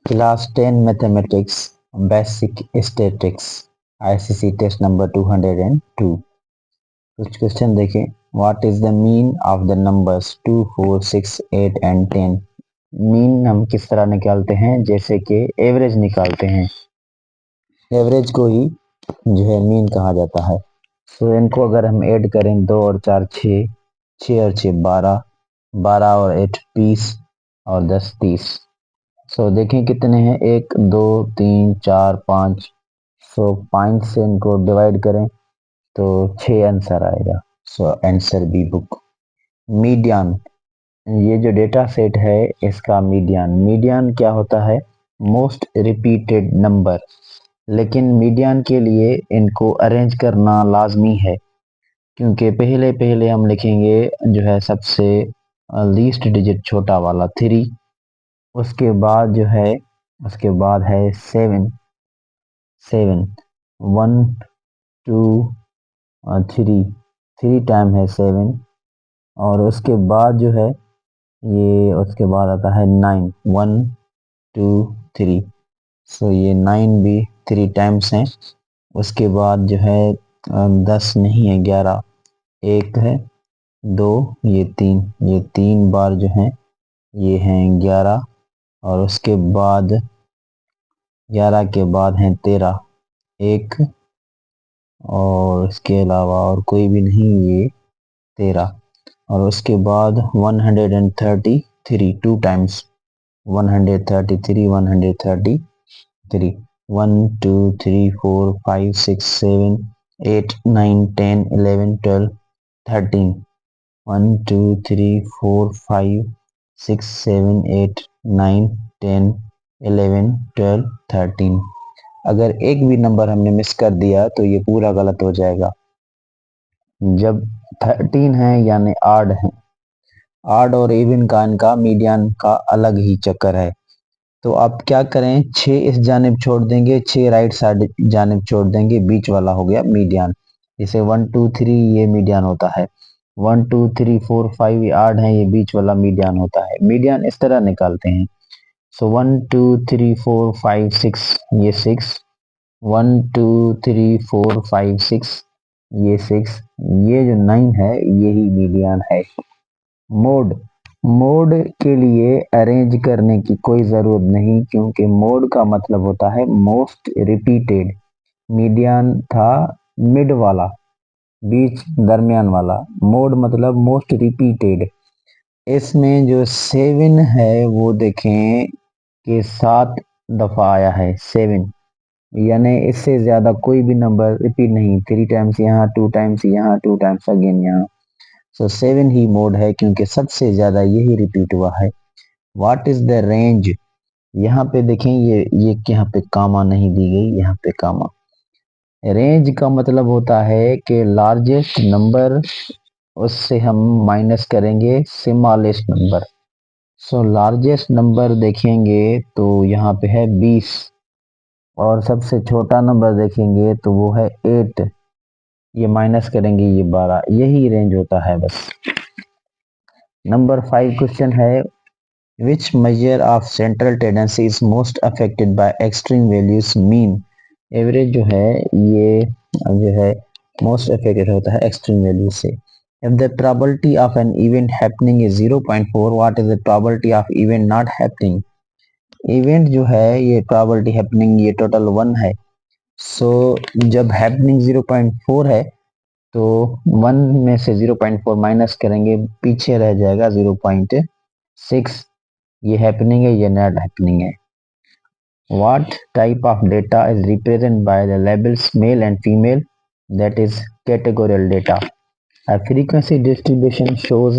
Class 10 mathematics basic statics ICC test number 202। कुछ question देखें। What is the mean of the numbers 2, 4, 6, 8 and 10। Mean हम किस तरह निकालते हैं, जैसे कि एवरेज निकालते हैं। एवरेज को ही जो है मीन कहा जाता है। सो इनको अगर हम ऐड करें, 2 और 4 6, 6 और 6 12, 12 और 8 20 और 10 30। सो देखें कितने हैं, 1 2 3 4 5। सो 5 से इनको डिवाइड करें तो 6 आंसर आएगा। So answer B book. Median, ये जो डेटा सेट है इसका मीडियन। मीडियन क्या होता है? Most repeated number. लेकिन मीडियन के लिए इनको अरेंज करना लाजमी है, क्योंकि पहले पहले हम लिखेंगे जो है सबसे लीस्ट डिजिट छोटा वाला 3, उसके बाद जो है उसके बाद है 7 7 1 2 3, 3 टाइम है 7। और उसके बाद जो है ये उसके बाद आता है 9, 1 2 3। सो ये 9 भी 3 टाइम्स हैं। उसके बाद जो है 10 नहीं है, 11 एक है, 2 ये 3, ये 3 बार जो है ये हैं 11। और उसके बाद 11 के बाद हैं 13 एक, और इसके अलावा और कोई भी नहीं, ये 13। और उसके बाद 133 टू टाइम्स, 133 133, 1 2 3 4 5 6 7 8 9 10 11 12 13, 1 2 3 4 5 6 7 8 9 10 11 12 13। अगर एक भी नंबर हमने मिस कर दिया तो ये पूरा गलत हो जाएगा। जब 13 है यानी आड है, आड और इवन का इनका मीडियन का अलग ही चक्कर है। तो आप क्या करें, 6 इस जानिब छोड़ देंगे, 6 राइट साइड जानिब छोड़ देंगे, बीच वाला हो गया मीडियन। जैसे 1 2 3 ये मीडियन होता है, 1 2 3 4 5 ये आड है, ये बीच वाला मीडियन होता है। मीडियन इस तरह निकालते हैं। सो 1 2 3 4 5 6 ये 6, 1 2 3 4 5 6 ये 6, ये जो 9 है यही मीडियन है। मोड, मोड के लिए अरेंज करने की कोई ज़रूरत नहीं, क्योंकि मोड का मतलब होता है मोस्ट रिपीटेड। मीडियन था मिड वाला, बीच दरमियान वाला। मोड मतलब मोस्ट रिपीटेड। इसमें जो 7 है वो देखें कि 7 दफ़ा आया है 7, यानी इससे ज़्यादा कोई भी नंबर रिपीट नहीं। 3 टाइम्स यहाँ, 2 टाइम्स यहाँ, 2 टाइम्स अगेन यहाँ। सो 7 ही मोड है, क्योंकि सबसे ज़्यादा यही रिपीट हुआ है। व्हाट इज द रेंज, यहाँ पे देखें, ये यहाँ पे कामा नहीं दी गई, यहाँ पे कामा। रेंज का मतलब होता है कि लार्जेस्ट नंबर, उससे हम माइनस करेंगे smallest number. So largest number देखेंगे तो यहाँ पे है 20, और सबसे छोटा नंबर देखेंगे तो वो है 8, ये माइनस करेंगे ये 12। यही रेंज होता है बस। नंबर 5 क्वेश्चन है, which measure of central tendency is most affected by extreme values mean। Average जो है ये जो है मोस्ट अफेक्टेड होता है एक्सट्रीम वैल्यू से। if the probability of an event happening is 0.4, what is the probability of event not happening। Event जो है ये probability happening ये टोटल 1 है। सो जब happening 0.4 है तो 1 में से 0.4 माइनस करेंगे, पीछे रह जाएगा 0.6। ये हैपनिंग है, ये नॉट हैपनिंग है। What type of data is represented by the labels male and female, that is categorical data। A frequency distribution shows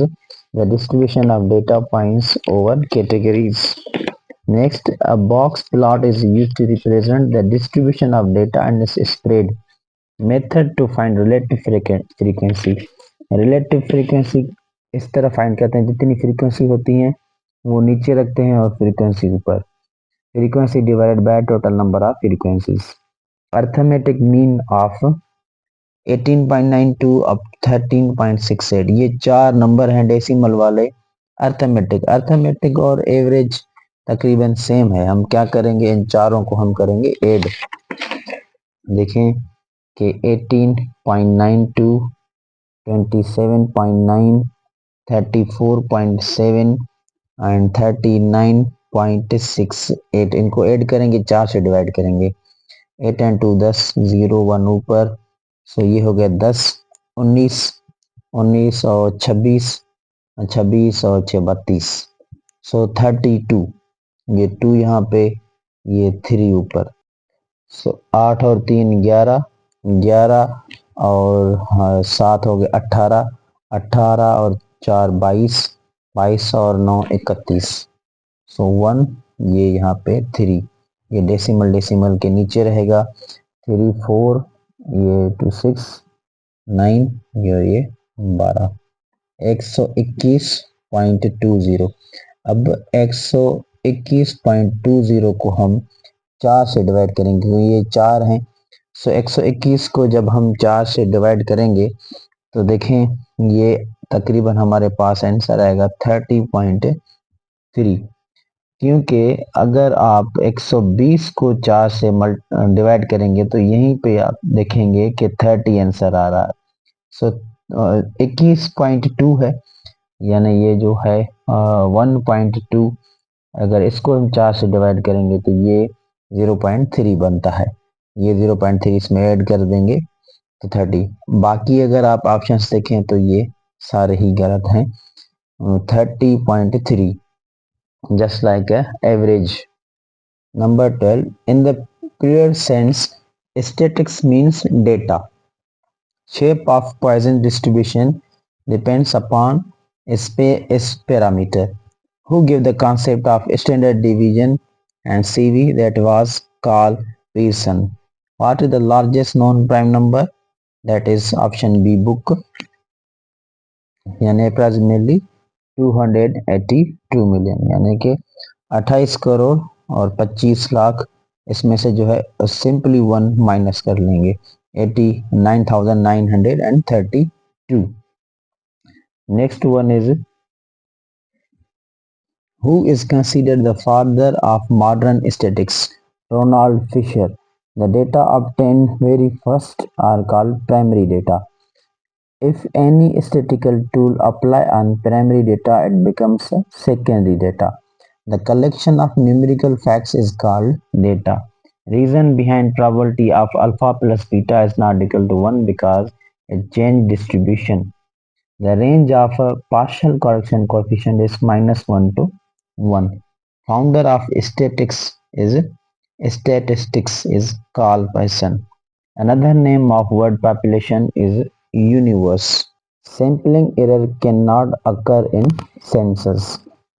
the distribution of data points over categories। Next, a box plot is used to represent the distribution of data and its spread। Method to find relative frequency। Relative frequency इस तरह find करते हैं, जितनी frequency होती हैं वो नीचे रखते हैं और फ्रीक्वेंसी ऊपर। Frequency divided by total number of frequencies. Arithmetic mean of 18.92 अब 13.68, ये 4 नंबर हैं डेसिमल वाले। अर्थमेटिक, अर्थमेटिक और एवरेज तकरीबन सेम है। हम क्या करेंगे, इन चारों को हम करेंगे ऐड। देखें कि 18.92, 27.9, 34.7 एंड 39.68, इनको ऐड करेंगे, 4 से डिवाइड करेंगे। 8 एंड 2 10, 0 1 ऊपर, सो ये हो गया 10, 19, 19 और 26, 26 और 6 32, सो 32, ये 2 यहाँ पे, ये 3 ऊपर, सो 8 और 3 11, 11 और 7 हो गए 18, 18 और 4 22, 22 और 9 31, सो 1, ये यहाँ पे 3, ये डेसिमल डेसिमल के नीचे रहेगा, 3 4, ये 2 6 9, ये 12, 121.20। अब 121.20 को हम 4 से डिवाइड करेंगे क्योंकि ये 4 हैं। सो 121 को जब हम 4 से डिवाइड करेंगे तो देखें ये तकरीबन हमारे पास आंसर आएगा 30.3, क्योंकि अगर आप 120 को 4 से डिवाइड करेंगे तो यहीं पे आप देखेंगे कि 30 आंसर आ रहा है। सो 21.2 है, यानी ये जो है 1.2, अगर इसको हम 4 से डिवाइड करेंगे तो ये 0.3 बनता है। ये 0.3 इसमें ऐड कर देंगे तो 30। बाकी अगर आप ऑप्शंस देखें तो ये सारे ही गलत हैं। 30.3 just like a average. Number 12, in the pure sense, statistics means data. Shape of Poisson distribution depends upon its parameter. Who gave the concept of standard deviation and CV? That was Carl Pearson. What is the largest known prime number? That is option B, book, यानी approximately 282 million, यानी कि 28 करोड़ और 25 लाख, इसमें से जो है simply 1 minus कर लेंगे, 89,932। Next one is, who is considered the father of modern statistics? Ronald Fisher. The data obtained very first are called primary data. If any statistical tool apply on primary data, it becomes secondary data. The collection of numerical facts is called data. Reason behind probability of alpha plus beta is not equal to 1 because it change distribution. The range of a partial correction coefficient is -1 to 1. Founder of statistics is Carl Pearson. Another name of word population is universe. Sampling error cannot occur in sensors.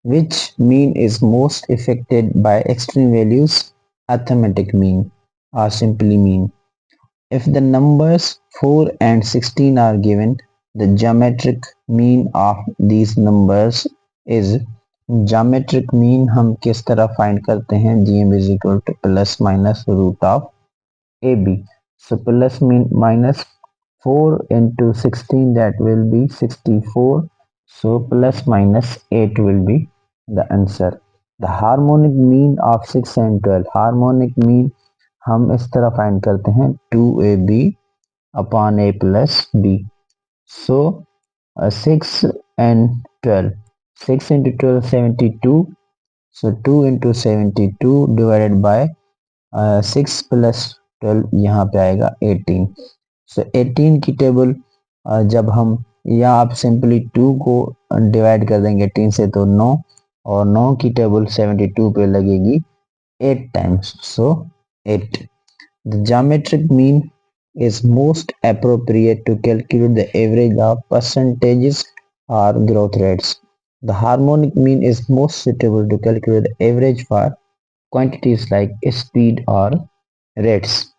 Which mean is most affected by extreme values? Arithmetic mean or simply mean. If the numbers 4 and 16 are given, the geometric mean of these numbers is, geometric mean हम किस तरह find करते हैं, GM is equal to plus minus root of AB. So plus mean minus 4 into 16, that will be 64. So plus minus 8 will be the answer. The harmonic mean of 6 and 12. Harmonic mean हम इस तरह find करते हैं 2AB upon A plus B. So 6 and 12. 6 into 12 72. So 2 into 72 divided by 6 plus 12, यहाँ पे आएगा 18. सो 18 की table जब हम, या आप सिंपली 2 को डिवाइड कर देंगे 18 से तो 9, और 9 की टेबल 72 पे लगेगी 8 times, so 8. The geometric mean is most appropriate to calculate the average of percentages or growth rates. The harmonic mean is most suitable to calculate the average for quantities like speed or rates.